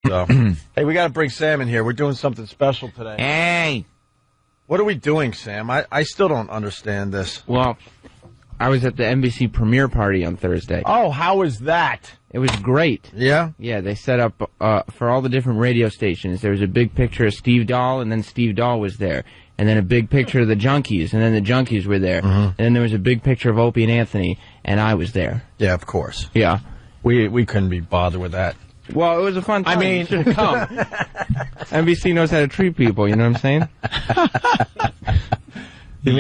So, hey, we got to bring Sam in here. We're doing something special today. Hey! What are we doing, Sam? I still don't understand this. Well, I was at the NBC premiere party on Thursday. Oh, how was that? It was great. Yeah? Yeah, they set up for all the different radio stations. There was a big picture of Steve Dahl, and then Steve Dahl was there. And then a big picture of the Junkies, and then the Junkies were there. And then there was a big picture of Opie and Anthony, and I was there. Yeah, of course. Yeah. We couldn't be bothered with that. Well, it was a fun time. I mean, you should have come. NBC knows how to treat people, you know what I'm saying? You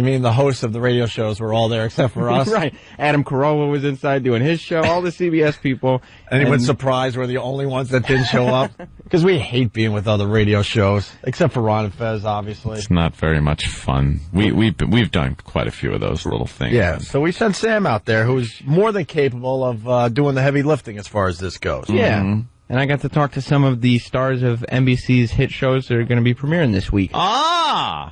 mean the hosts of the radio shows were all there except for us? Right. Adam Carolla was inside doing his show, all the CBS people. Anyone surprised we're the only ones that didn't show up? Because we hate being with other radio shows, except for Ron and Fez, obviously. It's not very much fun. We've done quite a few of those little things. Yeah, so we sent Sam out there, who's more than capable of doing the heavy lifting as far as this goes. Yeah. And I got to talk to some of the stars of NBC's hit shows that are going to be premiering this week.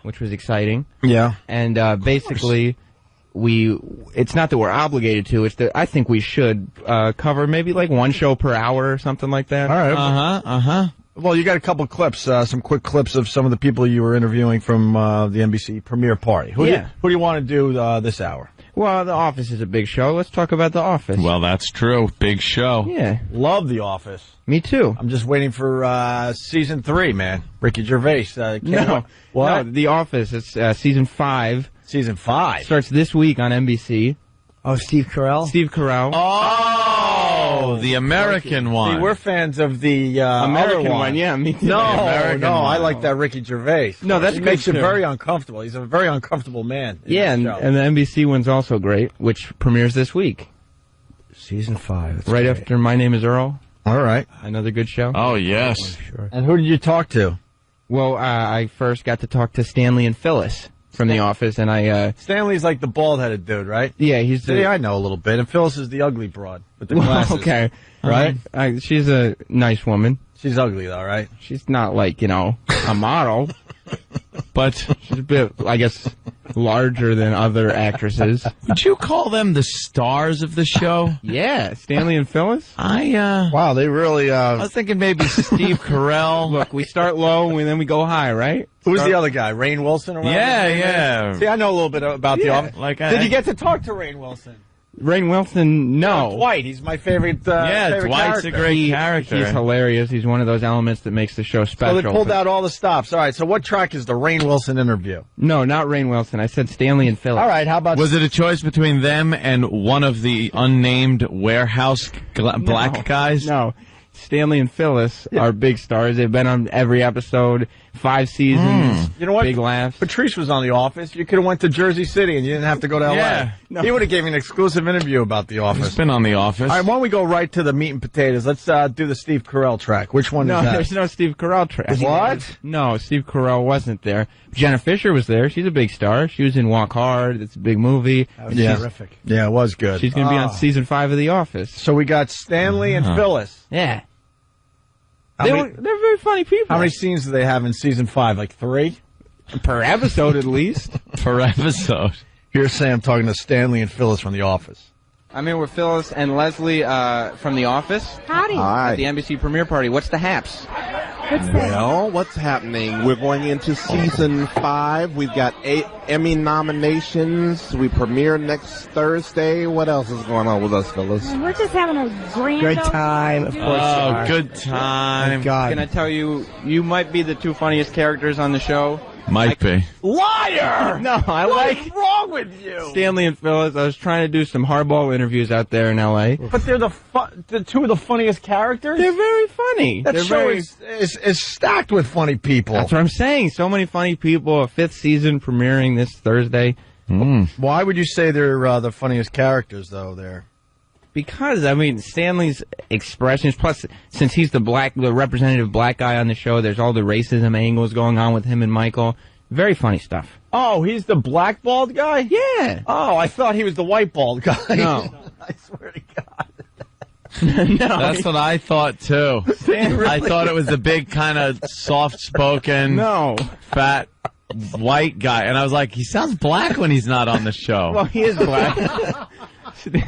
Which was exciting. Yeah. And basically, it's not that we're obligated to, it's that I think we should cover maybe like one show per hour or something like that. All right. Well, you got a couple clips, some quick clips of some of the people you were interviewing from the NBC premiere party. Who do you want to do this hour? Well, The Office is a big show. Let's talk about The Office. Well, that's true. Big show. Yeah. Love The Office. Me too. I'm just waiting for season 3, man. Ricky Gervais. No. What? No, The Office. It's season 5. Season 5? Starts this week on NBC. Oh, Steve Carell? Steve Carell. Oh, the American one. See, we're fans of the American other one. Yeah, me too. No, American one. I like that Ricky Gervais. No, that's He good makes you too. very uncomfortable. He's a very uncomfortable man. Yeah, and the NBC one's also great, which premieres this week. Season 5. That's Right great. after My Name is Earl. All right. Another good show. Oh, yes. Sure. And who did you talk to? Well, I first got to talk to Stanley and Phyllis from The Office, and I... Stanley's like the bald-headed dude, right? Yeah, he's the... See, I know a little bit. And Phyllis is the ugly broad with the glasses. Okay. Right? She's a nice woman. She's ugly, though, right? She's not like, a model. But she's a bit, I guess, larger than other actresses. Would you call them the stars of the show? Yeah, Stanley and Phyllis. Wow, they really... I was thinking maybe Steve Carell. Look, we start low and then we go high, right? Who's the other guy? Rainn Wilson? Or whatever his name Yeah. is? See, I know a little bit about The Office. Did you get to talk to Rainn Wilson? Rainn Wilson, no. Dwight, he's my favorite favorite Dwight's character. a great character. He's hilarious. He's one of those elements that makes the show special. So they pulled out all the stops. All right, so what track is the Rainn Wilson interview? No, not Rainn Wilson. I said Stanley and Phyllis. All right, how about... Was it a choice between them and one of the unnamed warehouse black guys? No. Stanley and Phyllis are big stars. They've been on every episode, 5 seasons. You know what? Big laughs. Patrice was on The Office. You could have went to Jersey City and you didn't have to go to L.A. Yeah. No. He would have gave me an exclusive interview about The Office. He's been on The Office. All right, why don't we go right to the meat and potatoes? Let's do the Steve Carell track. Which one No, is that? there's no Steve Carell track. What? No, Steve Carell wasn't there. Jenna Fisher was there. She's a big star. She was in Walk Hard. It's a big movie. That was terrific. Yeah, it was good. She's going to be on season 5 of The Office. So we got Stanley and Phyllis. Yeah. How many- They're very funny people. How many scenes do they have in season 5? Like 3? per episode at least? Per episode. Here's Sam talking to Stanley and Phyllis from The Office. I'm here with Phyllis and Leslie from The Office. Howdy. At the NBC premiere party. What's the HAPS? Well, what's happening? We're going into season 5. We've got 8 Emmy nominations. We premiere next Thursday. What else is going on with us, Phyllis? We're just having a grand Great old time, of course. Oh, good time. God. Can I tell you, you might be the 2 funniest characters on the show. Might be. Liar! No, I What like is wrong with you? Stanley and Phyllis. I was trying to do some hardball interviews out there in L.A. But they're the 2 of the funniest characters? They're very funny. That They're show very... is stacked with funny people. That's what I'm saying. So many funny people. A 5th season premiering this Thursday. Why would you say they're the funniest characters, though, there? Because, I mean, Stanley's expressions, plus, since he's the representative black guy on the show, there's all the racism angles going on with him and Michael. Very funny stuff. Oh, he's the black bald guy? Yeah. Oh, I thought he was the white bald guy. No. I swear to God. No. That's what I thought, too. I thought it was the big kind of soft-spoken, No. fat, white guy. And I was like, he sounds black when he's not on the show. Well, he is black.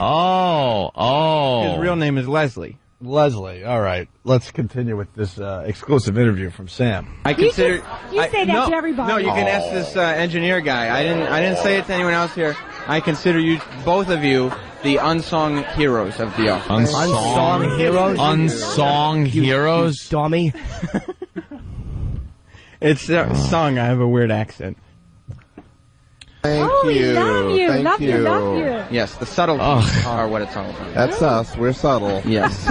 Oh. His real name is Leslie. Leslie, all right. Let's continue with this exclusive interview from Sam. I consider you say that to everybody. No, you can ask this engineer guy. I didn't say it to anyone else here. I consider you, both of you, the unsung heroes of the office. Unsung heroes? Unsung heroes? Dummy. It's sung. I have a weird accent. Thank we you. love you. Thank Love you. Love you. Yes, the subtleties are what it's all about. That's us. We're subtle. Yes.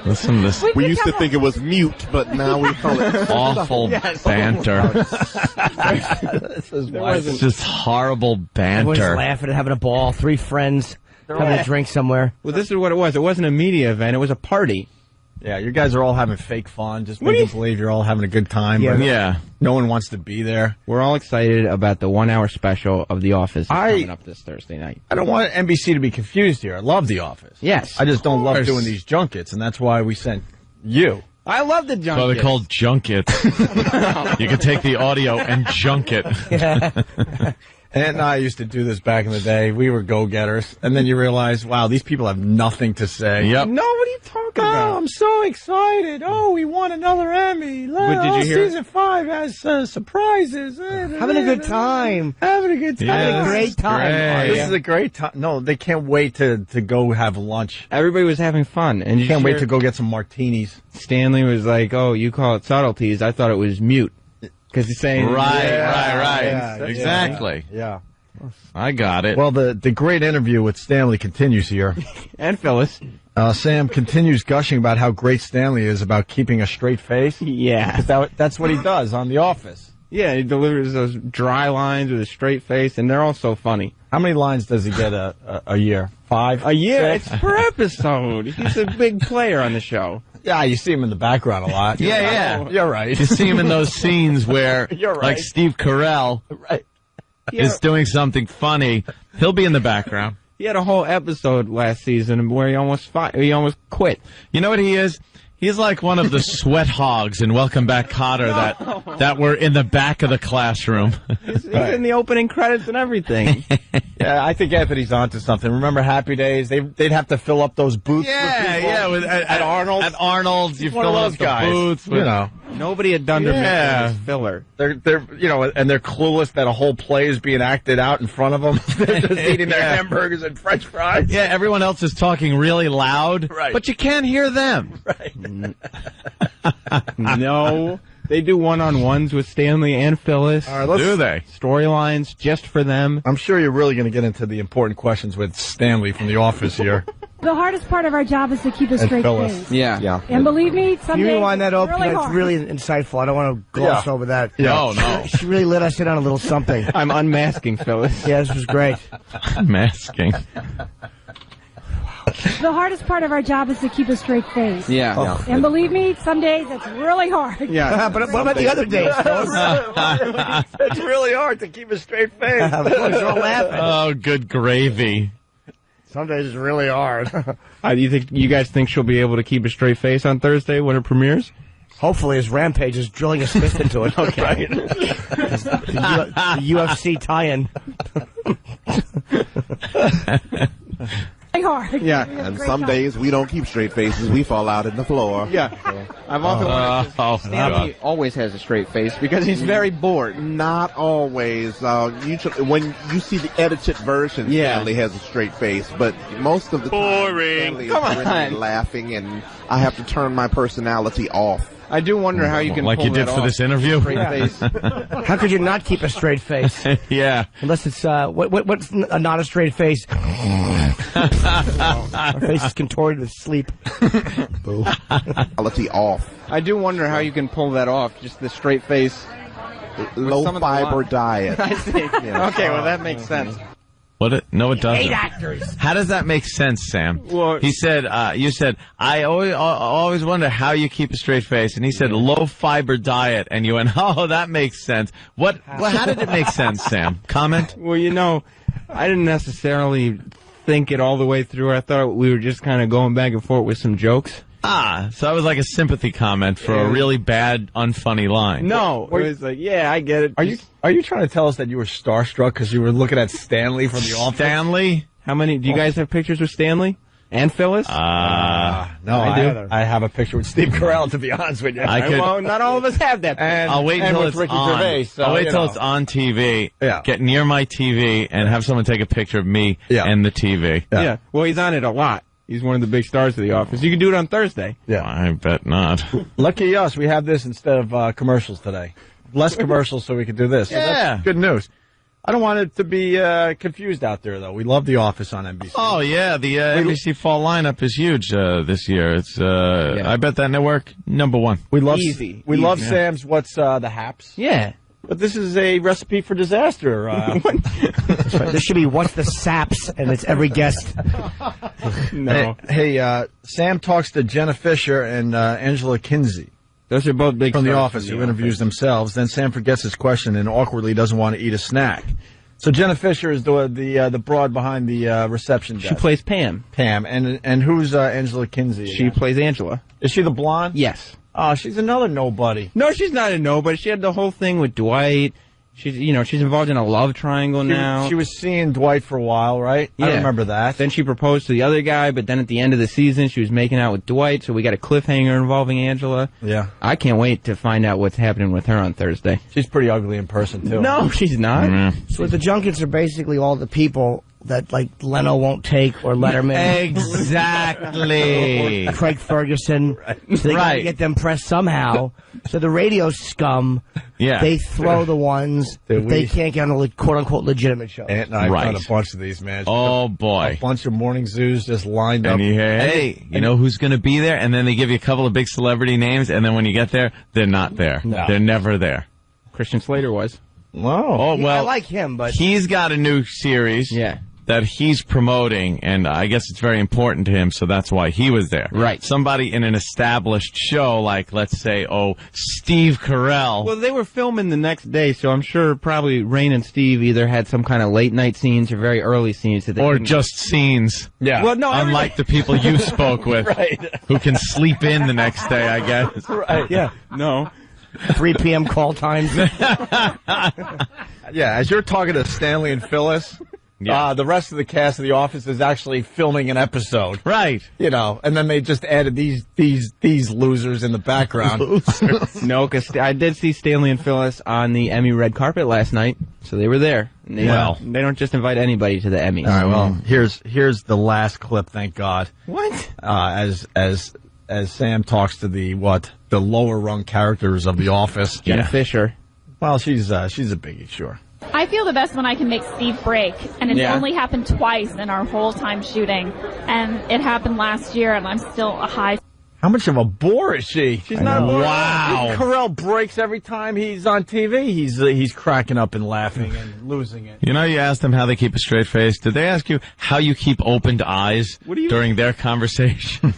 Listen to this We used to think it was mute, but now we call it awful banter. It's just horrible Everyone's banter. laughing and having a ball. 3 friends having a drink somewhere. Well, this is what it was. It wasn't a media event. It was a party. Yeah, you guys are all having fake fun, just making believe you're all having a good time. Yeah. But Yeah. no one wants to be there. We're all excited about the 1 hour special of The Office that's coming up this Thursday night. I don't want NBC to be confused here. I love The Office. Yes. I just don't love course. doing these junkets, and that's why we sent you. I love the junket. Well, they're called junkets. You can take the audio and junk it. Aunt and I used to do this back in the day. We were go-getters. And then you realize, wow, these people have nothing to say. Yep. No, what are you talking about? Oh, I'm so excited. Oh, we won another Emmy. But did you hear- Season 5 has surprises. Having a good time. Having a good time. Yeah, Having a great time. great. This is a great time. No, they can't wait to go have lunch. Everybody was having fun. And you Can't wait hear to go get some martinis. Stanley was like, oh, you call it subtleties. I thought it was mute. Because he's saying... Right. Yeah, Exactly. Yeah. I got it. Well, the great interview with Stanley continues here. And Phyllis. Sam continues gushing about how great Stanley is about keeping a straight face. Yeah. That's what he does on The Office. Yeah, he delivers those dry lines with a straight face, and they're all so funny. How many lines does he get a year? 5? A year? 6? It's per episode. He's a big player on the show. Yeah, you see him in the background a lot. Yeah. You're right. You see him in those scenes where, You're right. like Steve Carell Right. is doing something funny. He'll be in the background. He had a whole episode last season where he almost quit. You know what he is? He's like one of the sweat hogs in Welcome Back, Kotter that were in the back of the classroom. He's in the opening credits and everything. Yeah, I think Anthony's onto something. Remember Happy Days? They'd have to fill up those booths. with people. At Arnold's. At Arnold's, you One fill of up those the guys. booths. You know, Nobody had done Yeah. this filler. they're and they're clueless that a whole play is being acted out in front of them. They're just eating their Yeah. hamburgers and French fries. Yeah, everyone else is talking really loud, Right. but you can't hear them. No. They do one-on-ones with Stanley and Phyllis. All right, let's Do they? Storylines just for them. I'm sure you're really going to get into the important questions with Stanley from The Office here. The hardest part of our job is to keep a straight Phyllis. face. Yeah. And believe me, some Can you days rewind that it's up? really That's hard. really insightful. I don't want to gloss Yeah. over that. No, no. She really let us in on a little something. I'm unmasking Phyllis. Yeah, this was great. Masking. The hardest part of our job is to keep a straight face. Yeah. And believe me, some days it's really hard. Yeah. But what about the other days? It's really hard to keep a straight face. Of course, you're all laughing. Oh, good gravy. Some days it's really hard. You guys think she'll be able to keep a straight face on Thursday when it premieres? Hopefully his Rampage is drilling his fist into it. Okay. the UFC tie-in. Really hard. Yeah. And Great some job. days we don't keep straight faces. We fall out in the floor. Yeah. I've often wondered if Stanley always has a straight face because he's very bored. Not always. Usually, when you see the edited version, Yeah. Stanley has a straight face, but most of the time, Stanley is Come on. really laughing, and I have to turn my personality off. I do wonder how you can Like pull you did that for off. this interview? Straight face. How could you not keep a straight face? Yeah. Unless it's, what's not a straight face? Our face is contorted with sleep. Boo. Quality off. I do wonder how you can pull that off, just the straight face. Low some of the fiber lines. diet. I see. Okay, well, that makes sense. No, it doesn't. 8 actors. How does that make sense, Sam? Well- He said, you said, I always wonder how you keep a straight face. And he said, low fiber diet. And you went, oh, that makes sense. How did it make sense, Sam? Comment? Well, I didn't necessarily think it all the way through. I thought we were just kind of going back and forth with some jokes. So that was like a sympathy comment for a really bad, unfunny line. No, it was like, yeah, I get it. Are you trying to tell us that you were starstruck because you were looking at Stanley from The Office? Stanley? How many? Do you guys have pictures with Stanley? And Phyllis? No, I have a picture with Steve Carell, to be honest with you. Well, not all of us have that. I'll wait until it's Ricky on. Gervais, so, I'll wait till it's on TV. Yeah. Get near my TV and have someone take a picture of me and the TV. Yeah. Well, he's on it a lot. He's one of the big stars of The Office. You can do it on Thursday. Yeah. I bet not. Lucky us, we have this instead of commercials today. Less commercials so we can do this. So that's good news. I don't want it to be confused out there, though. We love The Office on NBC. Oh, yeah. The NBC fall lineup is huge this year. It's I bet that network, #1. We love Easy. We love Sam's What's the HAPS? Yeah. But this is a recipe for disaster. This should be What's the Saps, and it's every guest. No. Hey, Sam talks to Jenna Fisher and Angela Kinsey. Those are both big From The stars Office, who interviews themselves. Then Sam forgets his question and awkwardly doesn't want to eat a snack. So Jenna Fisher is the broad behind the reception desk. She plays Pam. Pam. And who's Angela Kinsey? She again? plays Angela. Is she the blonde? Yes. Oh, she's another nobody. No, she's not a nobody. She had the whole thing with Dwight. She's involved in a love triangle now. She was seeing Dwight for a while, right? Yeah. I remember that. Then she proposed to the other guy, but then at the end of the season, she was making out with Dwight, so we got a cliffhanger involving Angela. Yeah. I can't wait to find out what's happening with her on Thursday. She's pretty ugly in person, too. No, she's not. Mm-hmm. So the junkets are basically all the people that, like, Leno won't take, or Letterman. Exactly. Craig Ferguson. So they gotta get them pressed somehow. So the radio scum, they throw the ones that they can't get on a quote-unquote legitimate show. Aunt and I have done a bunch of these, man. Oh, boy. A bunch of morning zoos just lined up. And you hear, hey, you know who's going to be there? And then they give you a couple of big celebrity names, and then when you get there, they're not there. No. They're never there. Christian Slater was. Wow. Oh, well. I like him, but He's got a new series. Yeah. That he's promoting, and I guess it's very important to him, so that's why he was there. Right. Somebody in an established show, like, let's say, Steve Carell. Well, they were filming the next day, so I'm sure probably Rain and Steve either had some kind of late-night scenes or very early scenes. That they or couldn't- just scenes. Yeah. Well, no, Unlike the people you spoke with, who can sleep in the next day, I guess. Right. yeah, No. 3 p.m. call times. Yeah, as you're talking to Stanley and Phyllis, the rest of the cast of The Office is actually filming an episode. Right. And then they just added these losers in the background. No, because I did see Stanley and Phyllis on the Emmy red carpet last night, so they were there. And they don't just invite anybody to the Emmys. All right, well, here's the last clip, thank God. What? As Sam talks to the lower rung characters of The Office. Jenna Fisher. Well, she's a biggie, sure. I feel the best when I can make Steve break, and it's Yeah. only happened twice in our whole time shooting, and it happened last year, and I'm still a high. How much of a bore is she? She's not a bore. Wow. Carell breaks every time he's on TV. He's cracking up and laughing and losing it. You know, you asked them how they keep a straight face. Did they ask you how you keep opened eyes during their conversation?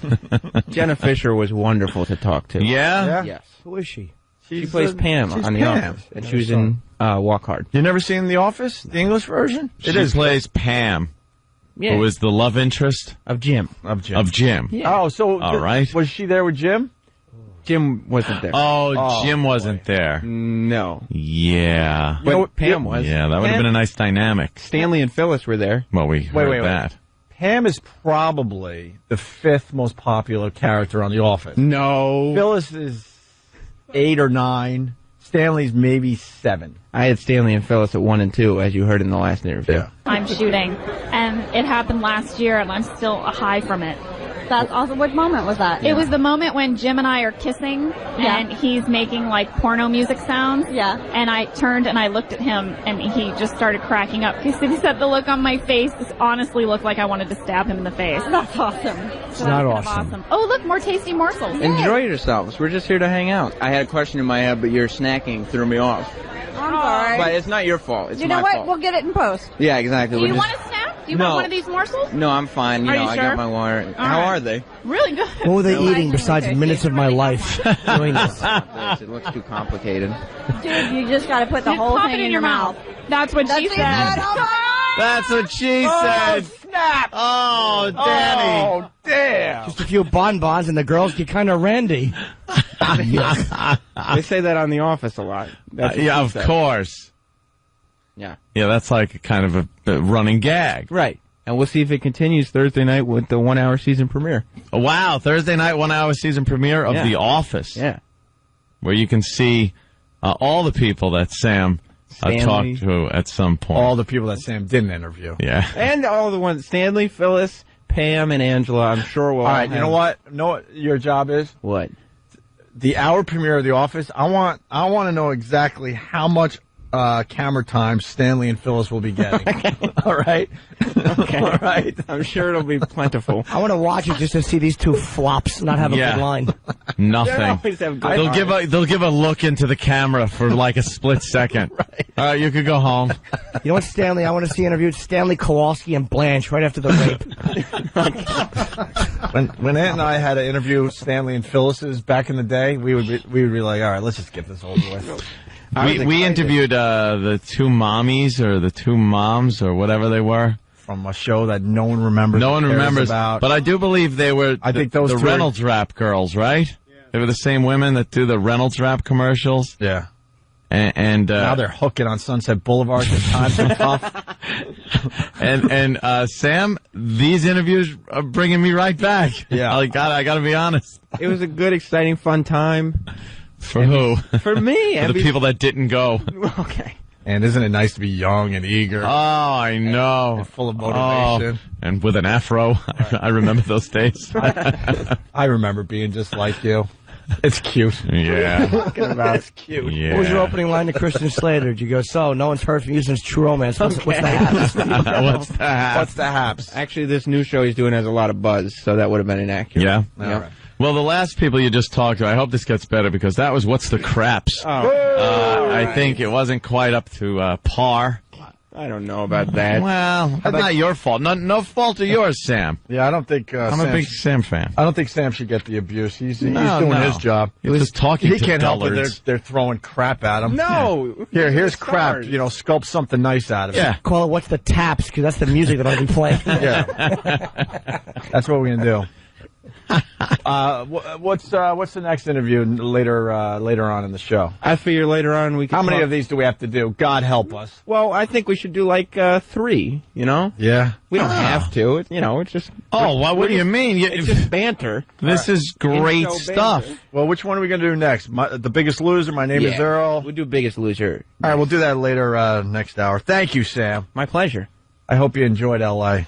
Jenna Fisher was wonderful to talk to. Yeah? Yes. Who is she? She plays Pam on The Office, and she was in Walk Hard. You never seen The Office, the English version? She plays Pam, Yeah. who is the love interest Of Jim. Of Jim. of Jim. Yeah. Oh, so All right. was she there with Jim? Jim wasn't there. Oh, Jim wasn't there. No. Yeah. But Pam was. Yeah, that would have been a nice dynamic. Stanley and Phyllis were there. Well, we heard wait. that. Pam is probably the 5th most popular character on The Office. No. Phyllis is 8 or 9. Stanley's maybe 7. I had Stanley and Phyllis at 1 and 2, as you heard in the last interview. I'm shooting, and it happened last year, and I'm still a high from it. That's awesome. What moment was that? It was the moment when Jim and I are kissing, and he's making like porno music sounds. Yeah. And I turned and I looked at him, and he just started cracking up. He said the look on my face honestly looked like I wanted to stab him in the face. That's awesome. It's not awesome. Oh, look, more tasty morsels. Enjoy yourselves. We're just here to hang out. I had a question in my head, but your snacking threw me off. I'm sorry. But it's not your fault. It's you my know what? fault. We'll get it in post. Yeah, exactly. Do you We're want just- a snack? Do you No. want one of these morsels? No, I'm fine. Are You know, you I sure? got my water. How right. are they? Really good. What were they eating besides minutes of my life doing this? It looks too complicated. Dude, you just got to put the Just whole pop thing it in your mouth. That's what she That's said. it. Oh, my God. That's what she said. Snap! Oh, Danny. Oh, damn! Just a few bonbons and the girls get kind of randy. They say that on The Office a lot. That's what Yeah, she of said. course. Yeah. Yeah, that's like a kind of a running gag. Right. And we'll see if it continues Thursday night with the 1-hour season premiere. Wow, Thursday night 1-hour season premiere of The Office. Yeah. Where you can see all the people that Sam talked to at some point. All the people that Sam didn't interview. Yeah. And all the ones, Stanley, Phyllis, Pam, and Angela, I'm sure will. All right, you know what? Know what your job is? What? The hour premiere of The Office. I want to know exactly how much camera time Stanley and Phyllis will be getting. All right? Okay. All right. I'm sure it'll be plentiful. I want to watch it just to see these two flops not have a good line. Nothing. They'll give a look into the camera for like a split second. Right. All right, you could go home. You know what, Stanley? I want to see interviewed Stanley Kowalski and Blanche right after the rape. When Aunt and I had to interview Stanley and Phyllis's back in the day, we would be like, all right, let's just get this over with. We interviewed the two mommies or the two moms or whatever they were. From a show that no one remembers. No one remembers. About. But I do believe they were the Reynolds Wrap girls, right? Yeah. They were the same women that do the Reynolds Wrap commercials. Yeah. And now they're hooking on Sunset Boulevard because times are tough. and Sam, these interviews are bringing me right back. Yeah. I gotta be honest. It was a good, exciting, fun time. For who? For me. For the people that didn't go. Okay. And isn't it nice to be young and eager? Oh, I know. And full of motivation. And with an afro. I remember those days. I remember being just like you. It's cute. Yeah. It's cute. Yeah. What was your opening line to Christian Slater? Did you go, so, no one's heard from you since True Romance. What's the HAPS? What's the HAPS? Actually, this new show he's doing has a lot of buzz, so that would have been inaccurate. Yeah? All right. Well, the last people you just talked to, I hope this gets better because that was What's the Craps. I think it wasn't quite up to par. I don't know about that. Well, that's not your fault. No fault of yours, Sam. Yeah, I don't think I'm a big Sam fan. I don't think Sam should get the abuse. He's doing his job. He was just talking He to can't help dullards. it. They're throwing crap at him. No. Here's crap. You know, sculpt something nice out of it. Yeah. Call it What's the Taps, because that's the music that I'll be playing. Yeah. That's what we're going to do. What's the next interview later on in the show? I figure later on we can. How many of these do we have to do? God help us. Well, I think we should do like 3. You know. Yeah. We don't have to. It's just. Oh, what do you mean? It's just banter. This is great stuff. Banter. Well, which one are we going to do next? The Biggest Loser. My name is Earl. We'll do Biggest Loser. All right, we'll do that later next hour. Thank you, Sam. My pleasure. I hope you enjoyed L.A.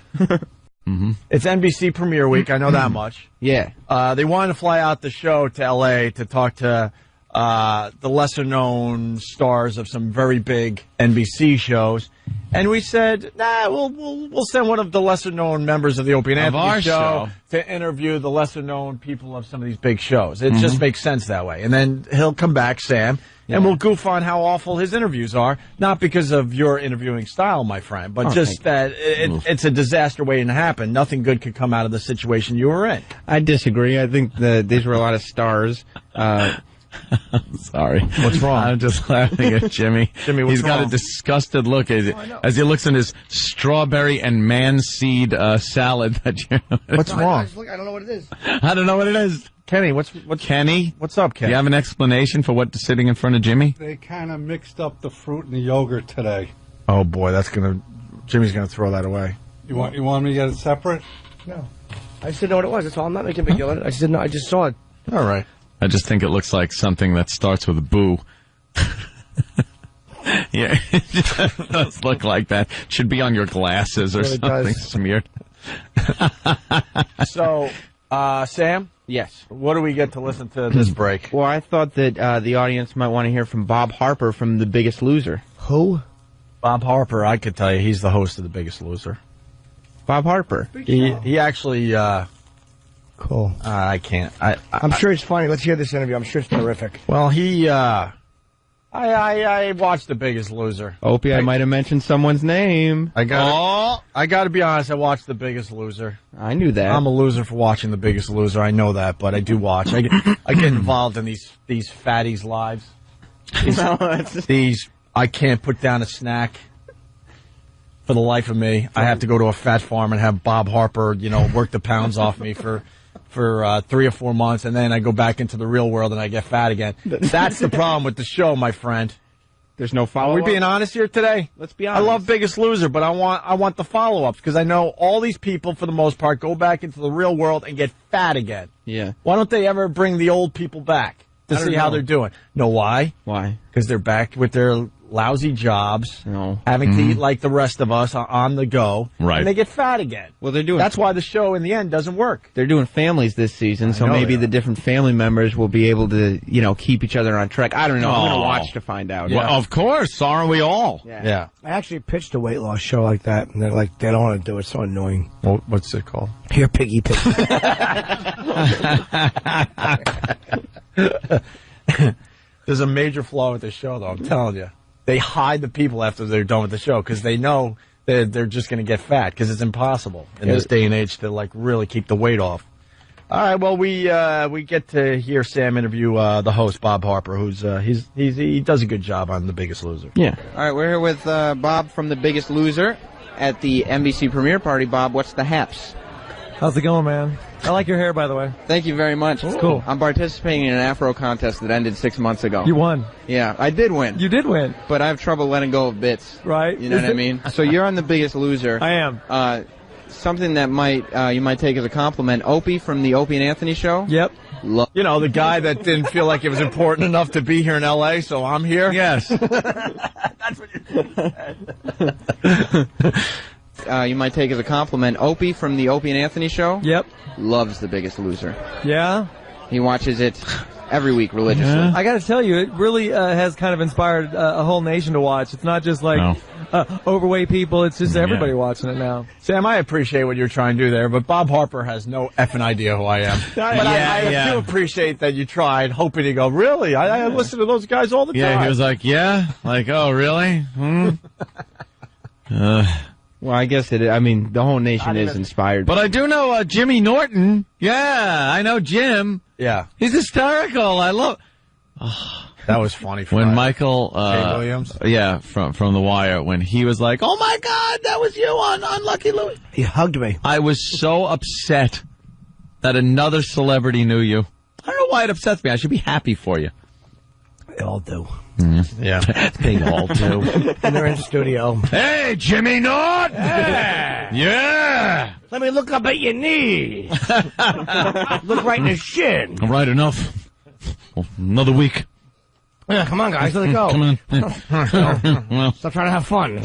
It's NBC Premiere Week. I know that much. Yeah. They wanted to fly out the show to L.A. to talk to the lesser-known stars of some very big NBC shows, and we said, nah, we'll send one of the lesser-known members of the Opie and Anthony show to interview the lesser-known people of some of these big shows. It just makes sense that way. And then he'll come back, Sam, and we'll goof on how awful his interviews are, not because of your interviewing style, my friend, but just that it's a disaster waiting to happen. Nothing good could come out of the situation you were in. I disagree. I think these were a lot of stars. Sorry. What's wrong? I'm just laughing at Jimmy. Jimmy, what's He's got wrong? a disgusted look as he looks in his strawberry and man-seed salad. What's wrong? I don't know what it is. I don't know what it is. Kenny, what's Kenny? What's up, Kenny? Do you have an explanation for what's sitting in front of Jimmy? They kind of mixed up the fruit and the yogurt today. Oh boy, Jimmy's gonna throw that away. You want me to get it separate? No. I just didn't know what it was. That's all. I'm not making a big deal of it. I just didn't know. I just saw it. All right. I just think it looks like something that starts with a boo. Yeah, it does look like that. Should be on your glasses or It really something does. smeared. So, Sam, Yes. what do we get to listen to this break? Well, I thought that the audience might want to hear from Bob Harper from The Biggest Loser. Who? Bob Harper, I could tell you, he's the host of The Biggest Loser. Bob Harper. He actually, Cool. I can't. I'm sure it's funny. Let's hear this interview. I'm sure it's terrific. Well, I watched The Biggest Loser. Opie, I might have mentioned somene's name. I got to be honest, I watched The Biggest Loser. I knew that. I'm a loser for watching The Biggest Loser. I know that, but I do watch. I get involved in these fatties' lives. These I can't put down a snack for the life of me. I have to go to a fat farm and have Bob Harper, work the pounds off me for 3 or 4 months, and then I go back into the real world and I get fat again. That's the problem with the show, my friend. There's no Are follow-up. we being honest here today? Let's be honest. I love Biggest Loser, but I want the follow-ups because I know all these people, for the most part, go back into the real world and get fat again. Yeah. Why don't they ever bring the old people back to see how they're doing? Know why? Why? Because they're back with their lousy jobs, No. having to eat like the rest of us on the go, Right. and they get fat again. Well, they're doing. That's why the show in the end doesn't work. They're doing families this season, so know maybe they the are. different family members will be able to, keep each other on track. I don't know. I'm going to watch to find out. Well, of course, aren't we all? Yeah. I actually pitched a weight loss show like that, and they're like, they don't want to do it. It's so annoying. What's it called? Here, piggy pig. There's a major flaw with this show, though. I'm telling you. They hide the people after they're done with the show because they know that they're just going to get fat because it's impossible in this day and age to really keep the weight off. All right, well we get to hear Sam interview the host Bob Harper, who's he does a good job on The Biggest Loser. Yeah. All right, we're here with Bob from The Biggest Loser at the NBC premiere party. Bob, what's the HAPS? How's it going, man? I like your hair, by the way. Thank you very much. It's cool. I'm participating in an afro contest that ended 6 months ago. You won. Yeah, I did win. You did win. But I have trouble letting go of bits. Right. You know what I mean? So you're on The Biggest Loser. I am. Something that you might take as a compliment. Opie from the Opie and Anthony show. Yep. You know, the guy that didn't feel like it was important enough to be here in L.A., so I'm here? Yes. That's what you You might take as a compliment. Opie from the Opie and Anthony show. Yep. Loves The Biggest Loser. Yeah. He watches it every week religiously. Yeah. I got to tell you, it really has kind of inspired a whole nation to watch. It's not just like overweight people. It's just everybody watching it now. Sam, I appreciate what you're trying to do there, but Bob Harper has no effing idea who I am. But I do appreciate that you tried, hoping to go, really? I listen to those guys all the time. Yeah, he was like, oh, really? Well, I guess the whole nation is inspired. But I do know Jimmy Norton. Yeah, I know Jim. Yeah. He's hysterical. I love... That was funny. When Michael... Jay Williams? Yeah, from The Wire, when he was like, oh my God, that was you on Lucky Louie. He hugged me. I was so upset that another celebrity knew you. I don't know why it upsets me. I should be happy for you. They all do. Yeah. They all do. And they're in the studio. Hey, Jimmy Norton! Hey. Yeah! Let me look up at your knee. Look right in the shin. All right, enough. Another week. Yeah, come on, guys. Let it go. Come on. Well, Stop trying to have fun.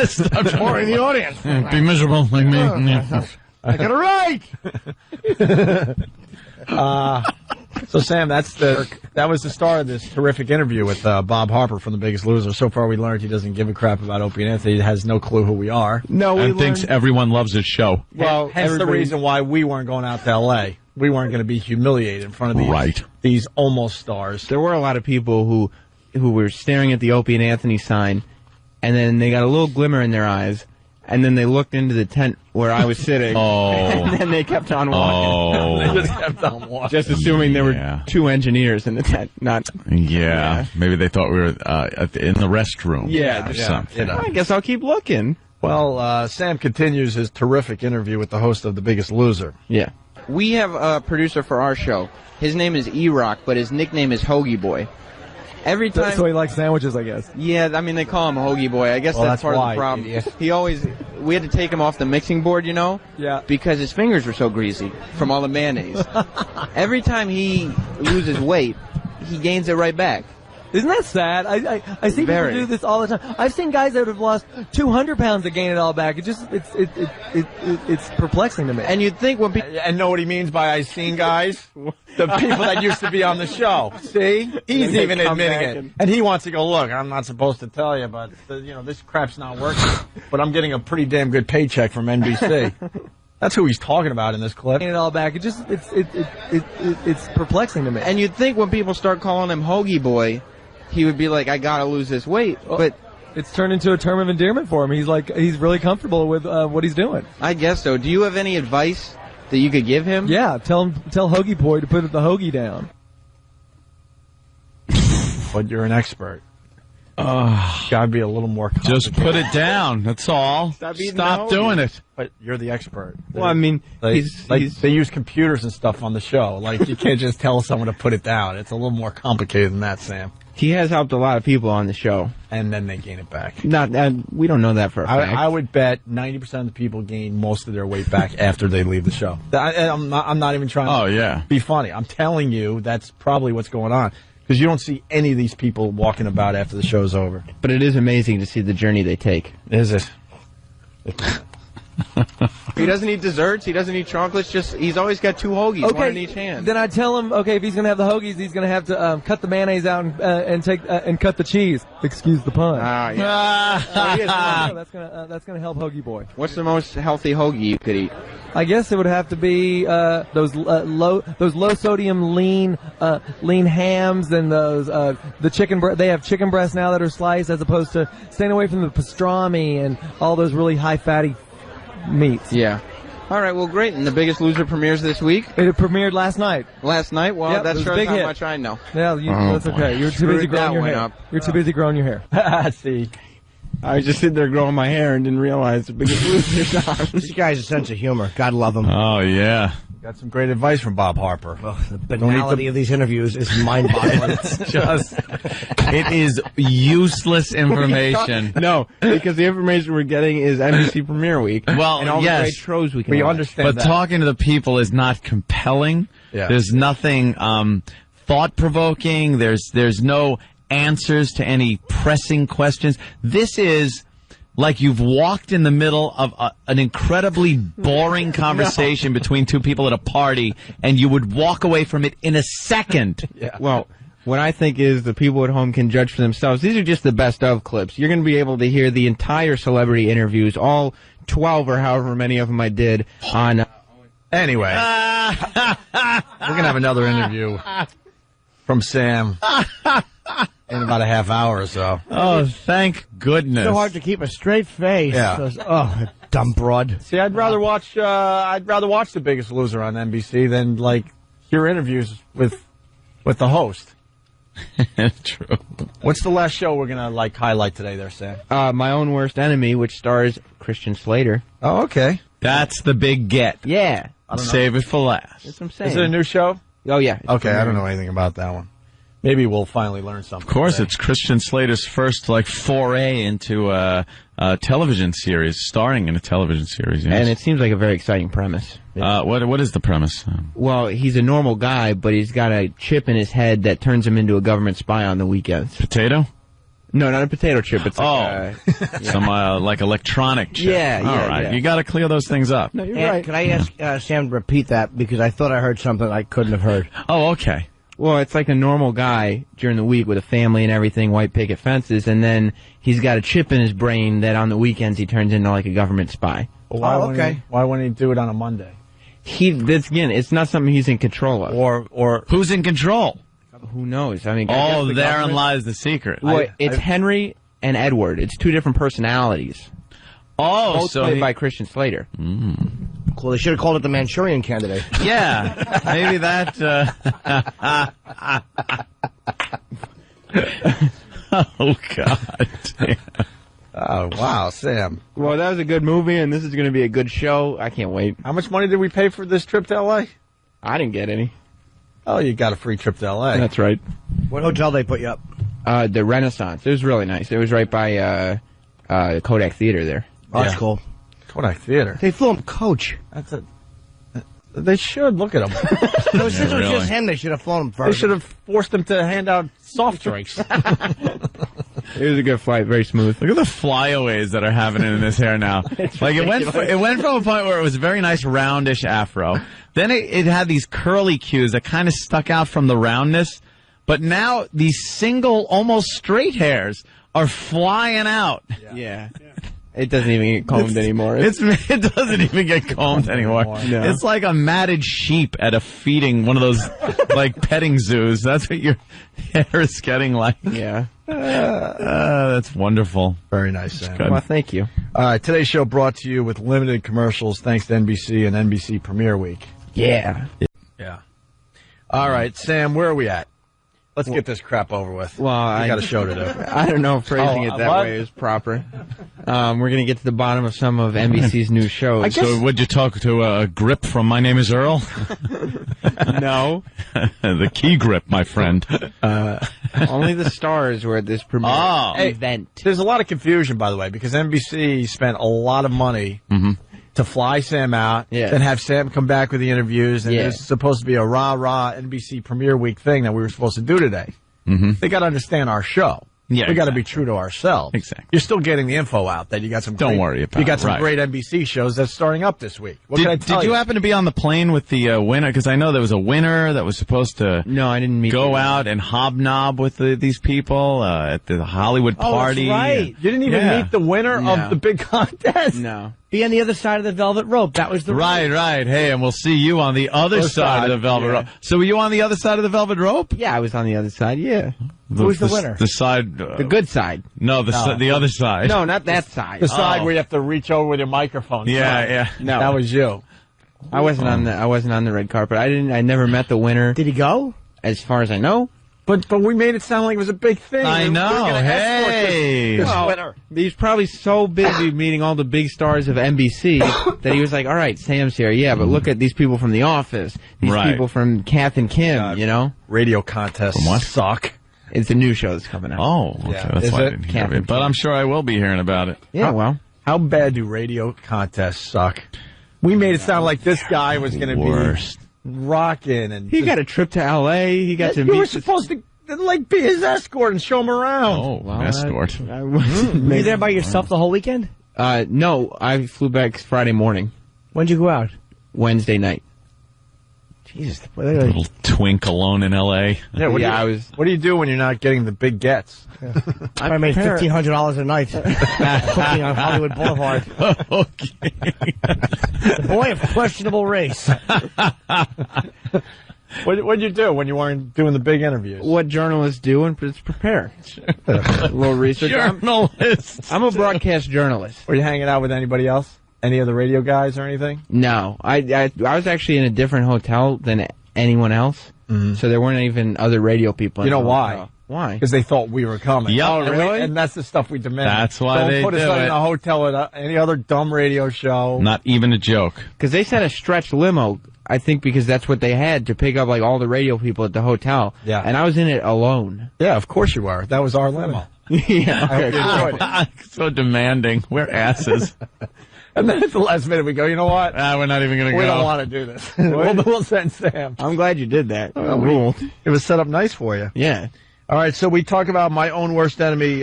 stop Boring the audience. Be miserable like me. Yeah. I got it right. So, Sam, that was the star of this terrific interview with Bob Harper from The Biggest Loser. So far, we learned he doesn't give a crap about Opie and Anthony. He has no clue who we are. No, And thinks everyone loves his show. Well, hence the reason why we weren't going out to L.A. We weren't going to be humiliated in front of these almost stars. There were a lot of people who were staring at the Opie and Anthony sign, and then they got a little glimmer in their eyes, and then they looked into the tent where I was sitting, and then they kept on walking. They just kept on walking. Just assuming there were two engineers in the tent, not... Yeah. Maybe they thought we were in the restroom. Yeah, or something. I guess I'll keep looking. Well, Sam continues his terrific interview with the host of The Biggest Loser. Yeah. We have a producer for our show. His name is E-Rock, but his nickname is Hoagie Boy. Every time... So he likes sandwiches, I guess. Yeah, they call him Hoagie Boy. I guess that's part of the problem. Idiot. We had to take him off the mixing board, Yeah. because his fingers were so greasy from all the mayonnaise. Every time he loses weight, he gains it right back. Isn't that sad? I see people do this all the time. I've seen guys that have lost 200 pounds that gain it all back. It's perplexing to me. And you'd think when people... And know what he means by I've seen guys? The people that used to be on the show. See? He's even admitting it. And he wants to go, look, I'm not supposed to tell you, but, this crap's not working. But I'm getting a pretty damn good paycheck from NBC. That's who he's talking about in this clip. Gain it all back. It's perplexing to me. And you'd think when people start calling him Hoagie Boy, he would be like, I gotta lose this weight. But it's turned into a term of endearment for him. He's really comfortable with what he's doing. I guess so. Do you have any advice that you could give him? Yeah, tell Hoagie Boy to put the hoagie down. But you're an expert. Gotta be a little more complicated. Just put it down. That's all. Stop doing it. But you're the expert. Well, I mean, they use computers and stuff on the show. Like, you can't just tell someone to put it down. It's a little more complicated than that, Sam. He has helped a lot of people on the show. And then they gain it back. We don't know that for a fact. I would bet 90% of the people gain most of their weight back after they leave the show. I'm not even trying to be funny. I'm telling you that's probably what's going on. Because you don't see any of these people walking about after the show's over. But it is amazing to see the journey they take. Is it? He doesn't eat desserts. He doesn't eat chocolates. He's always got 2 hoagies, one in each hand. Then I tell him, if he's gonna have the hoagies, he's gonna have to cut the mayonnaise out and cut the cheese. Excuse the pun. That's gonna help Hoagie Boy. What's the most healthy hoagie you could eat? I guess it would have to be those low sodium lean hams and those the chicken. They have chicken breasts now that are sliced, as opposed to staying away from the pastrami and all those really high fatty meats. Yeah. All right, well, great. And the Biggest Loser premieres this week? It premiered last night. Last night? Well, yep, that shows how hit. much I know. Yeah, that's okay. You're too busy growing your hair. You're too busy growing your hair. See. I was just sitting there growing my hair and didn't realize the Biggest Loser's on. This guy's a sense of humor. God love him. Oh, yeah. Got some great advice from Bob Harper. Well, the banality of these interviews is mind-boggling. It is useless information. No, because the information we're getting is NBC Premiere Week. Well, and all the great shows we can watch. Understand but talking to the people is not compelling. Yeah. There's nothing thought-provoking. There's no answers to any pressing questions. This is like you've walked in the middle of an incredibly boring conversation between two people at a party, and you would walk away from it in a second. Yeah. Well, what I think is the people at home can judge for themselves. These are just the best of clips. You're going to be able to hear the entire celebrity interviews, all 12 or however many of them I did on... Anyway, we're going to have another interview from Sam in about a half hour or so. Oh, thank goodness. So hard to keep a straight face. Yeah. Oh, dumb broad. See, I'd rather watch The Biggest Loser on NBC than hear interviews with the host. True. What's the last show we're gonna highlight today, there, Sam? My Own Worst Enemy, which stars Christian Slater. Oh, okay. That's the big get. Yeah. Save it for last. That's what I'm saying. Is it a new show? Oh yeah. Okay, I don't know anything about that one. Maybe we'll finally learn something. Of course, today. it's Christian Slater's first foray into a television series, starring in a television series. Yes. And it seems like a very exciting premise. What is the premise? Well, he's a normal guy, but he's got a chip in his head that turns him into a government spy on the weekends. Potato? No, not a potato chip. It's some electronic chip. Yeah, All right. yeah. You got to clear those things up. No, you're right. Can I ask Sam to repeat that, because I thought I heard something I couldn't have heard. Oh, okay. Well, it's like a normal guy during the week with a family and everything, white picket fences, and then he's got a chip in his brain that on the weekends he turns into a government spy. Well, why wouldn't he do it on a Monday? It's not something he's in control of. Or who's in control? Who knows? I mean, I guess the therein government... lies the secret. Well, it's Henry and Edward. It's two different personalities. Oh, both played by Christian Slater. Cool. They should have called it the Manchurian Candidate. Yeah, maybe that. Oh God. Oh wow, Sam. Well, that was a good movie, and this is going to be a good show. I can't wait. How much money did we pay for this trip to L.A.? I didn't get any. Oh, you got a free trip to L.A. That's right. What hotel they put you up? The Renaissance. It was really nice. It was right by Kodak Theater there. Oh, that's cool. Kodak Theater. They flew him coach. They should look at him. No, since it was just him, they should have flown him first. They should have forced him to hand out soft drinks. It was a good flight, very smooth. Look at the flyaways that are happening in his hair now. It went from a point where it was a very nice roundish afro. Then it had these curly cues that kind of stuck out from the roundness. But now these single, almost straight hairs are flying out. Yeah. It doesn't even get combed anymore. It doesn't even get combed anymore. No. It's like a matted sheep at a feeding, one of those petting zoos. That's what your hair is getting like. Yeah. That's wonderful. Very nice, Sam. Well, thank you. All right, today's show brought to you with limited commercials thanks to NBC and NBC Premiere Week. Yeah. Yeah. All right, Sam, where are we at? Let's get this crap over with. Well, I got a show to do. I don't know if phrasing it that way is proper. We're going to get to the bottom of some of NBC's new shows. So would you talk to a grip from My Name is Earl? No. The key grip, my friend. Only the stars were at this premiere event. There's a lot of confusion, by the way, because NBC spent a lot of money to fly Sam out, then have Sam come back with the interviews, and there's supposed to be a rah-rah NBC Premiere Week thing that we were supposed to do today. They got to understand our show. Yeah, we got to be true to ourselves. Exactly. You're still getting the info out that you got some. Don't worry about it. You got some great NBC shows that's starting up this week. What can I tell you? Did you happen to be on the plane with the winner? Because I know there was a winner that was supposed to. No, I didn't meet. Go out and hobnob with these people at the Hollywood party. Oh, that's right. You didn't even meet the winner of the big contest. No. Be on the other side of the velvet rope. That was the right. Hey, and we'll see you on the other side of the velvet rope. So were you on the other side of the velvet rope? Yeah, I was on the other side. Yeah. Who was the winner? The side. The good side. No, the other side. No, not that side. The side where you have to reach over with your microphone. Yeah. No, that was you. I wasn't on the red carpet. I never met the winner. Did he go? As far as I know. But we made it sound like it was a big thing. I know. Hey. This winner. He's probably so busy meeting all the big stars of NBC that he was like, all right, Sam's here. Yeah, but look at these people from The Office. These people from Kath and Kim, you know? Radio contests suck. It's a new show that's coming out. Oh, okay. That's why I didn't hear of it. But I'm sure I will be hearing about it. Yeah, How bad do radio contests suck? We made it sound like this guy was going to be rocking, and he got a trip to L.A. He got to meet. You were supposed to be his escort and show him around. Oh, escort! Were you there by yourself the whole weekend? No, I flew back Friday morning. When'd you go out? Wednesday night. Jesus, little twink alone in L.A. Yeah, what do you do when you're not getting the big gets? I made $1,500 a night cooking on Hollywood Boulevard. Okay. The boy of questionable race. What'd you do when you weren't doing the big interviews? What journalists do and prepare. A little research. Journalists. I'm a broadcast journalist. Were you hanging out with anybody else? Any of the radio guys or anything? No. I was actually in a different hotel than anyone else. So there weren't even other radio people in You know the why? hotel. Why? Because they thought we were coming. Yep. Oh, really? And that's the stuff we demand. That's why they Don't put do us it. in a hotel at any other dumb radio show. Not even a joke. Because they sent a stretch limo, I think because that's what they had to pick up like all the radio people at the hotel. Yeah. And I was in it alone. Yeah, of course you were. That was our limo. Yeah. I hope you enjoyed it. So demanding. We're asses. And then at the last minute we go, you know what? We're not even going to go. We don't want to do this. we'll send Sam. I'm glad you did that. It was set up nice for you. Yeah. All right, so we talk about My Own Worst Enemy.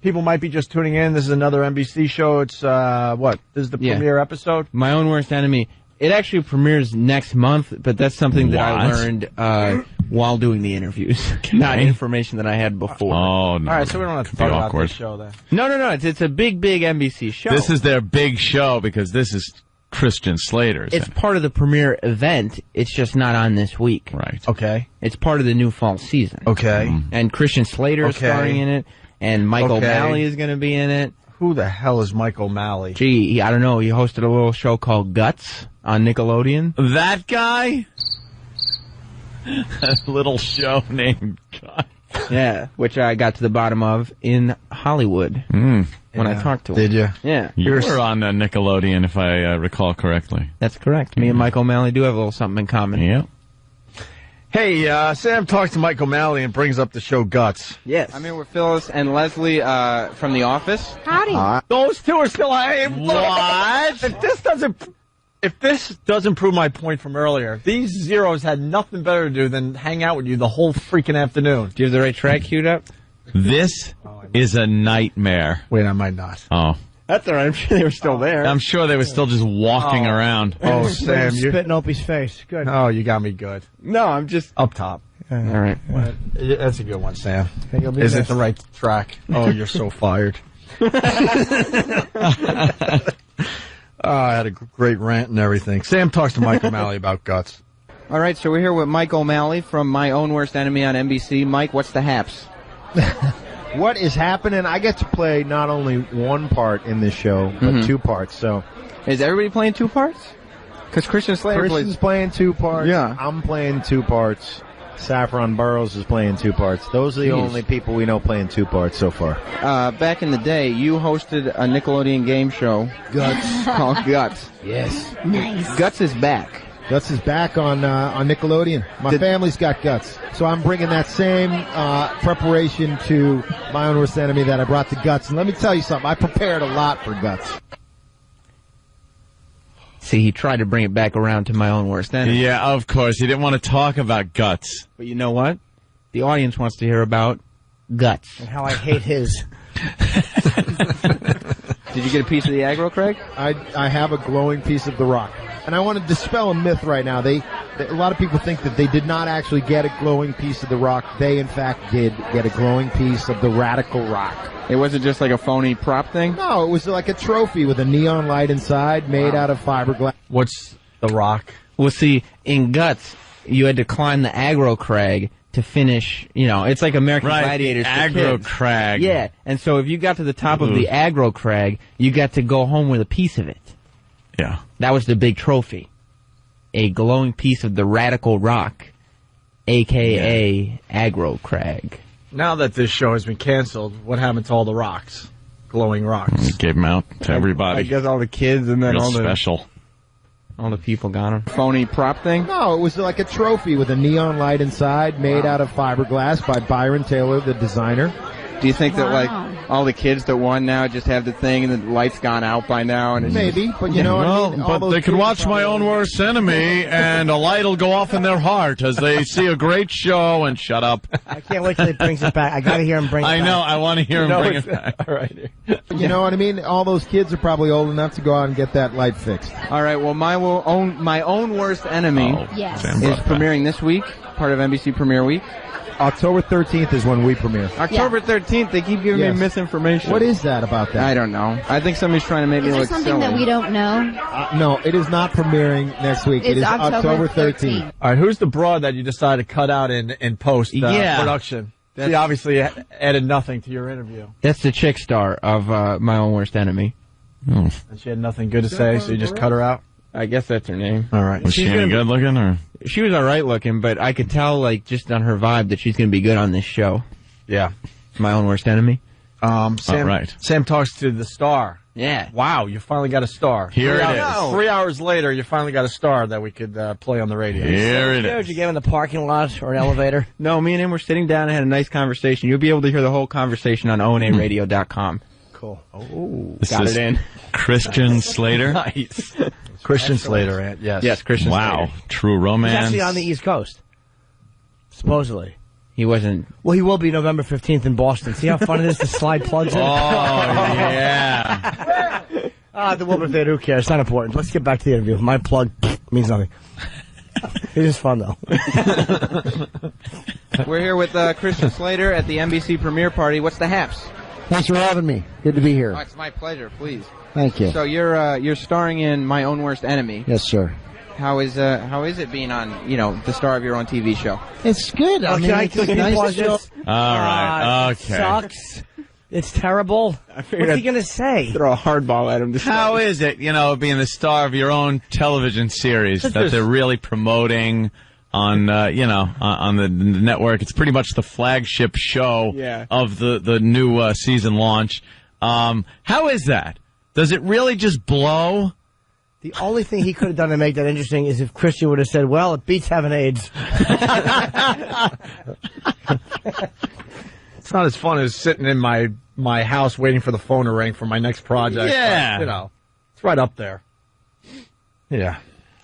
People might be just tuning in. This is another NBC show. It's, what? This is the premiere episode? My Own Worst Enemy. It actually premieres next month, but that's something that I learned while doing the interviews. Not information that I had before. Oh, no. All right, so we don't have to talk about this show then. No. It's a big NBC show. This is their big show because this is Christian Slater's. It's part of the premiere event. It's just not on this week. Right. Okay. It's part of the new fall season. Okay. And Christian Slater is starring in it, and Mike O'Malley is going to be in it. Who the hell is Mike O'Malley? Gee, I don't know. He hosted a little show called Guts on Nickelodeon. That guy? A little show named Guts. Yeah, which I got to the bottom of in Hollywood when I talked to him. Did you? Yeah. You were on Nickelodeon, if I recall correctly. That's correct. Me and Mike O'Malley do have a little something in common. Yeah. Hey, Sam talks to Mike O'Malley and brings up the show Guts. Yes. I'm here with Phyllis and Leslie from The Office. Howdy. Those two are still... What? If this doesn't prove my point from earlier, these zeros had nothing better to do than hang out with you the whole freaking afternoon. Do you have the right track queued up? This is a nightmare. Wait, I might not. Oh. That's all right. I'm sure they were still there. I'm sure they were still just walking around. Oh, Sam, you spit in Opie's face. Good. Oh, you got me good. No, I'm just... Up top. All right. That's a good one, Sam. You'll be Is it missed. the right track? Oh, you're so fired. I had a great rant and everything. Sam talks to Mike O'Malley about Guts. All right, so we're here with Mike O'Malley from My Own Worst Enemy on NBC. Mike, what's the haps? What is happening? I get to play not only one part in this show, but two parts. So, is everybody playing two parts? Because Christian Slater Christian's playing two parts. Yeah. I'm playing two parts. Saffron Burrows is playing 2 parts. Those are the only people we know playing 2 parts so far. Back in the day, you hosted a Nickelodeon game show. Guts. Called Guts. Yes. Nice. Guts is back. Guts is back on Nickelodeon. My family's got Guts. So I'm bringing that same preparation to My Own Worst Enemy that I brought to Guts. And let me tell you something. I prepared a lot for Guts. See, he tried to bring it back around to My Own Worst Enemy. Yeah, of course. He didn't want to talk about Guts. But you know what? The audience wants to hear about Guts. And how I hate his. Did you get a piece of the aggro, Craig? I have a glowing piece of the rock. And I want to dispel a myth right now. A lot of people think that they did not actually get a glowing piece of the rock. They, in fact, did get a glowing piece of the radical rock. It wasn't just like a phony prop thing? No, it was like a trophy with a neon light inside made out of fiberglass. What's the rock? Well, see, in Guts, you had to climb the aggro crag to finish, it's like American Gladiators for aggro kids. crag. Yeah, and so if you got to the top of the aggro crag, you got to go home with a piece of it. Yeah. That was the big trophy. A glowing piece of the radical rock, a.k.a. aggro crag. Now that this show has been canceled, what happened to all the rocks? Glowing rocks. Gave them out to everybody. I guess all the kids and then Real all the special. All the people got them. Phony prop thing? No, it was like a trophy with a neon light inside made out of fiberglass by Byron Taylor, the designer. Do you think that, like, all the kids that won now just have the thing and the light's gone out by now? And it's Maybe, but you know what I mean? But they could watch My Own Worst Enemy, and a light will go off in their heart as they see a great show and shut up. I can't wait till he brings it back. I got to hear him bring it back. I know. I want to hear him bring it back. All right. You know what I mean? All those kids are probably old enough to go out and get that light fixed. All right, well, My Own Worst Enemy Yes. is premiering this week, part of NBC Premiere Week. October 13th is when we premiere. October 13th, they keep giving me misinformation. What is that about that? I don't know. I think somebody's trying to make me Is there look something silly. that we don't know? No, it is not premiering next week. It is October 13th. All right, who's the broad that you decided to cut out in post production? She obviously added nothing to your interview. That's the chick star of My Own Worst Enemy. And she had nothing good to say, so you just cut her out? I guess that's her name. All right. Was she any good looking, or? She was all right looking, but I could tell, like, just on her vibe that she's going to be good on this show. Yeah. My Own Worst Enemy. Sam talks to the star. Yeah. Wow, you finally got a star. Here it is. 3 hours later, you finally got a star that we could play on the radio. Here it Did is. you get him in the parking lot or an elevator? No, me and him were sitting down and had a nice conversation. You'll be able to hear the whole conversation on onaradio.com. Cool. Oh, Got it in. Christian Slater. Nice. Christian Slater, yes. Yes, Christian Wow. Slater. True He's romance. actually on the East Coast. Supposedly. He wasn't. Well, he will be November 15th in Boston. See how fun it is to slide plugs in? Oh, yeah. The Wilbur Theater, who cares? It's not important. Let's get back to the interview. My plug means nothing. It is fun, though. We're here with Christian Slater at the NBC premiere party. What's the HAPS? Thanks for having me. Good to be here. Oh, it's my pleasure. Please. Thank you. So you're starring in My Own Worst Enemy. Yes, sir. How is it being on the star of your own TV show? It's good. I mean, it's nice to show. All right. It Okay. sucks. It's terrible. What's he going to say? Throw a hardball at him. How is it, being the star of your own television series that they're really promoting on, on the network? It's pretty much the flagship show of the new season launch. How is that? Does it really just blow? The only thing he could have done to make that interesting is if Christian would have said, well, it beats having AIDS. It's not as fun as sitting in my house waiting for the phone to ring for my next project. Yeah. But, it's right up there. Yeah.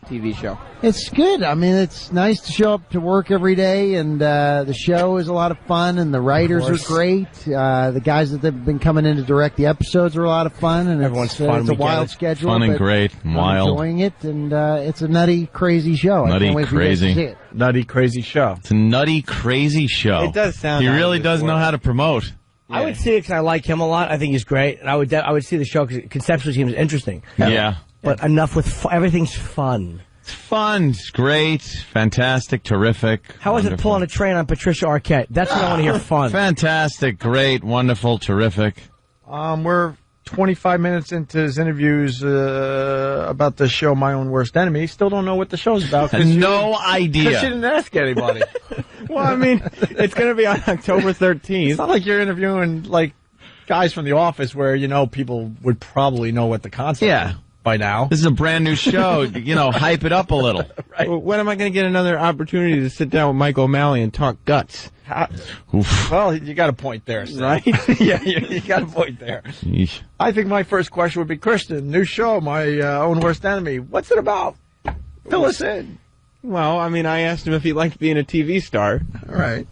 TV show. It's good. I mean, it's nice to show up to work every day, and the show is a lot of fun, and the writers are great. The guys that have been coming in to direct the episodes are a lot of fun, and Everyone's fun. it's a We get wild it. schedule. Fun and but great and wild. I'm enjoying it, and it's a nutty, crazy show. I Nutty, can't wait for you guys to crazy. see it. Nutty, crazy show. It's a nutty, crazy show. It does sound. He out of really this does know world. how to promote. I would see it because I like him a lot. I think he's great. And I would see the show because it conceptually seems interesting. Yeah. But enough with everything's fun. It's fun. It's great. Fantastic. Terrific. How is it wonderful. pulling a train on Patricia Arquette? That's what I want to hear. Fun. Fantastic. Great. Wonderful. Terrific. We're 25 minutes into his interviews about the show My Own Worst Enemy. Still don't know what the show's about. No idea. Because she didn't ask anybody. Well, I mean, it's going to be on October 13th. It's not like you're interviewing, like, guys from The Office where, people would probably know what the concept is by now. This is a brand new show. Hype it up a little. Right. Well, when am I going to get another opportunity to sit down with Mike O'Malley and talk guts? Well, you got a point there, Sam. Right? Yeah, you got a point there. Yeesh. I think my first question would be, Christian, new show, My Own Worst Enemy. What's it about? Fill us in. Well, I mean, I asked him if he liked being a TV star. All right.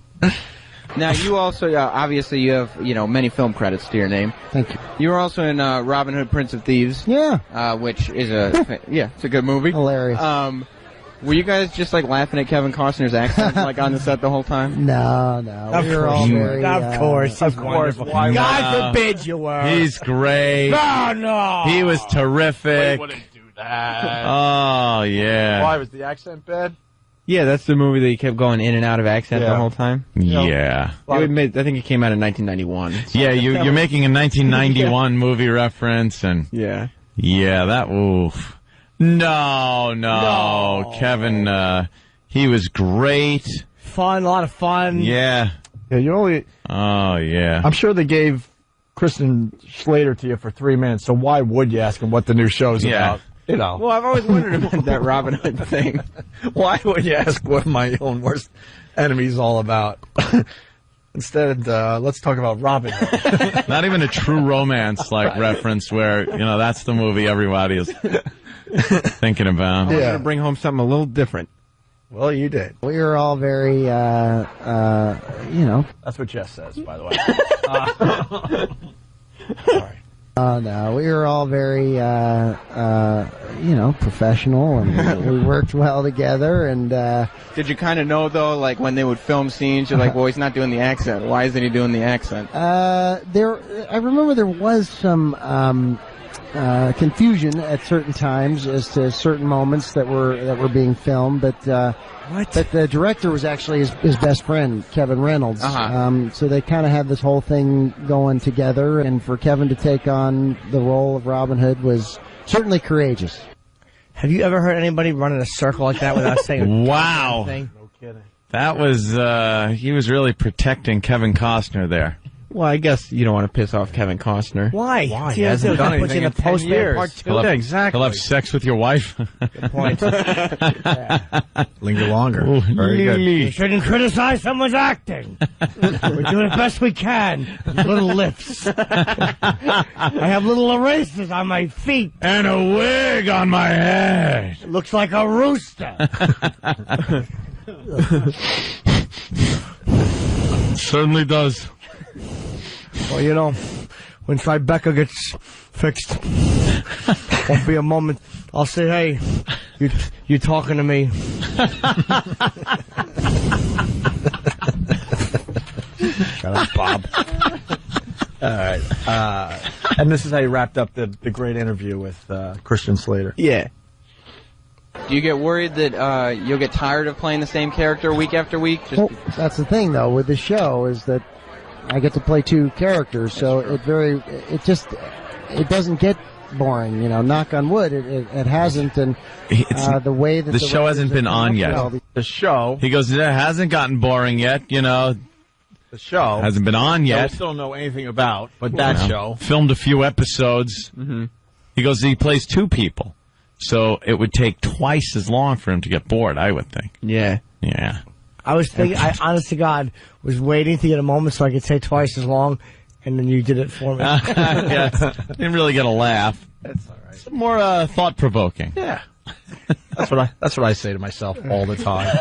Now, you also, obviously, you have, many film credits to your name. Thank you. You were also in Robin Hood, Prince of Thieves. Yeah. Which is it's a good movie. Hilarious. Were you guys just, laughing at Kevin Costner's accent, on the set the whole time? No. We were all very... Of course. God forbid you were. He's great. No. He was terrific. Wouldn't do that. Oh, yeah. Why, was the accent bad? Yeah, that's the movie that he kept going in and out of accent the whole time. Yeah. I think it came out in 1991. Yeah, you're making a 1991 movie reference, and yeah, that oof. No, Kevin, he was great. Fun, a lot of fun. Yeah. Yeah, you only... Oh, yeah. I'm sure they gave Kristen Slater to you for 3 minutes, so why would you ask him what the new show's about? Well, I've always wondered about that Robin Hood thing. Why would you ask what My Own Worst Enemy is all about? Instead, let's talk about Robin Hood. Not even a true romance reference where, that's the movie everybody is thinking about. I wanted to bring home something a little different. Well, you did. We were all very, That's what Jess says, by the way. Sorry. No, we were all very, professional, and we worked well together, and, Did you kind of know, though, when they would film scenes, you're like, well, he's not doing the accent. Why isn't he doing the accent? I remember there was some, confusion at certain times as to certain moments that were being filmed, but the director was actually his best friend, Kevin Reynolds. So they kind of had this whole thing going together, and for Kevin to take on the role of Robin Hood was certainly courageous. Have you ever heard anybody run in a circle like that without saying wow. anything? No kidding. That was, he was really protecting Kevin Costner there. Well, I guess you don't want to piss off Kevin Costner. Why? He hasn't done anything in 10 years. Part 2. Yeah, exactly. He'll have sex with your wife. Good point. Linger longer. Ooh, Very good. You shouldn't criticize someone's acting. We're doing the best we can. Little lifts. I have little erasers on my feet. And a wig on my head. It looks like a rooster. Certainly does. Well, when Tribeca gets fixed, won't be a moment. I'll say, hey, you talking to me. Shut up, Bob. All right. And this is how you wrapped up the great interview with Christian Slater. Yeah. Do you get worried that you'll get tired of playing the same character week after week? Well, that's the thing, though, with the show, is that I get to play two characters, so it doesn't get boring. Knock on wood, it hasn't, and the way that the show hasn't been on yet. The show. He goes, it hasn't gotten boring yet. The show hasn't been on yet. I still don't know anything about, but that show filmed a few episodes. Mm-hmm. He goes, he plays two people, so it would take twice as long for him to get bored. I would think. Yeah. I was thinking, honest to God, was waiting to get a moment so I could say twice as long, and then you did it for me. Didn't really get a laugh. That's all right. It's more thought-provoking. Yeah. That's what I say to myself all the time.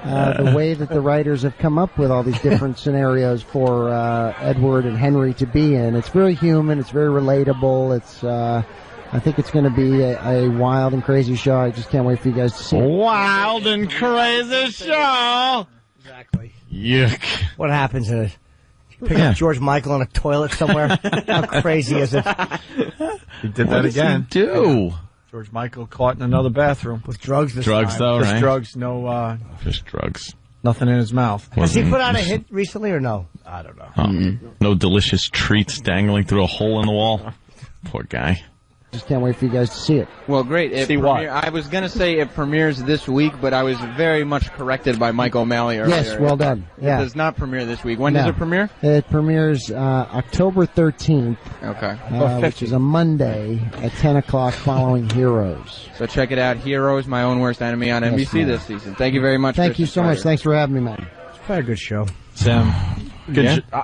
The way that the writers have come up with all these different scenarios for Edward and Henry to be in, it's very human, it's very relatable, I think it's going to be a wild and crazy show. I just can't wait for you guys to see it. Wild and crazy show! Exactly. Yuck. What happens in it? Pick up George Michael in a toilet somewhere? How crazy is it? He did that again. Do? George Michael caught in another bathroom. With drugs this Drugs, time. though, Just right? drugs, no... Just drugs. Nothing in his mouth. Has he put out a hit recently or no? I don't know. No delicious treats dangling through a hole in the wall. Poor guy. Just can't wait for you guys to see it. Well, great. I was going to say it premieres this week, but I was very much corrected by Mike O'Malley earlier. Yes, well done. Yeah. It does not premiere this week. When does it premiere? It premieres October 13th. Okay. Which is a Monday at 10 o'clock following Heroes. So check it out. Heroes, My Own Worst Enemy on NBC this season. Thank you very much. Thank you so much. Thanks for having me, man. It's a very good show. Sam,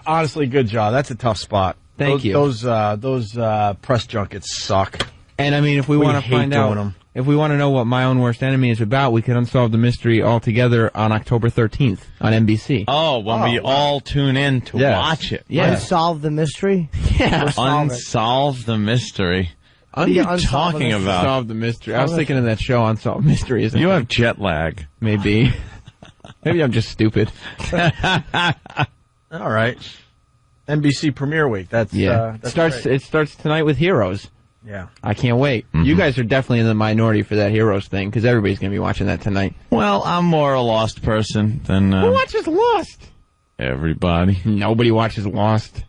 honestly, good job. That's a tough spot. Thank you. Those press junkets suck. And I mean, if we want to find out, if we want to know what My Own Worst Enemy is about, we can unsolve the mystery altogether on October 13th on NBC. Oh, when we all tune in to watch it. Yeah. Unsolve the mystery? Yeah. Unsolve the mystery. What are you talking about? Unsolve the mystery. I was thinking of that show, Unsolved Mysteries. You have jet lag. Maybe. Maybe I'm just stupid. All right. NBC Premiere Week. That's It starts tonight with Heroes. Yeah. I can't wait. Mm-hmm. You guys are definitely in the minority for that Heroes thing, because everybody's going to be watching that tonight. Well, I'm more a Lost person than... Who watches Lost? Everybody. Nobody watches Lost.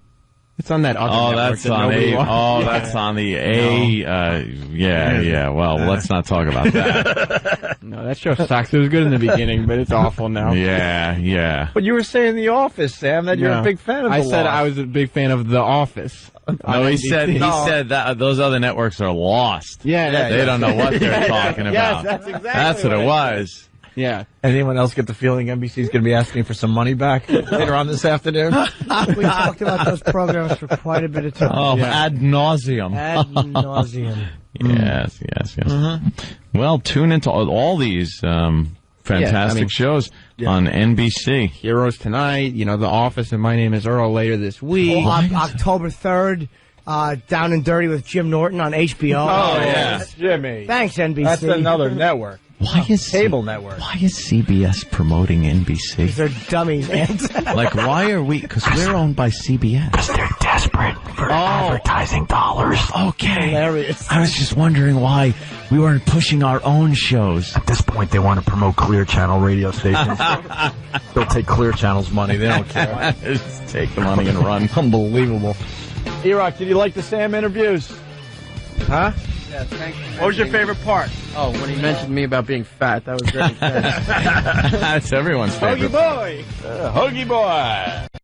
It's on that other network that's on A. Oh, that's on the A. Yeah. Well, let's not talk about that. No, that show sucks. It was good in the beginning, but it's awful now. Yeah. But you were saying The Office, Sam, that you're a big fan of I said I was a big fan of The Office. No, he said that those other networks are lost. Yeah, they don't know what they're talking about. Yes, that's exactly That's what it was. Yeah. Anyone else get the feeling NBC's going to be asking for some money back later on this afternoon? We talked about those programs for quite a bit of time. Oh, ad nauseum. Ad nauseum. Yes. Mm-hmm. Well, tune into all these fantastic shows on NBC. Heroes tonight, The Office and My Name is Earl later this week. October 3rd. Down and Dirty with Jim Norton on HBO. Oh, yeah. Jimmy. Thanks, NBC. That's another network. Why is cable network? Why is CBS promoting NBC? Because they're dummies, man. Like, why are we? Because we're owned by CBS. Because they're desperate for advertising dollars. Okay. Hilarious. I was just wondering why we weren't pushing our own shows. At this point, they want to promote Clear Channel radio stations. They'll take Clear Channel's money. They don't care. Just take the money and run. Unbelievable. E-Rock, did you like the Sam interviews? Huh? Yes, thank you. What was your favorite part? Oh, when he mentioned me about being fat. That was very exciting. That's everyone's favorite. Hoagie boy! Hoagie boy!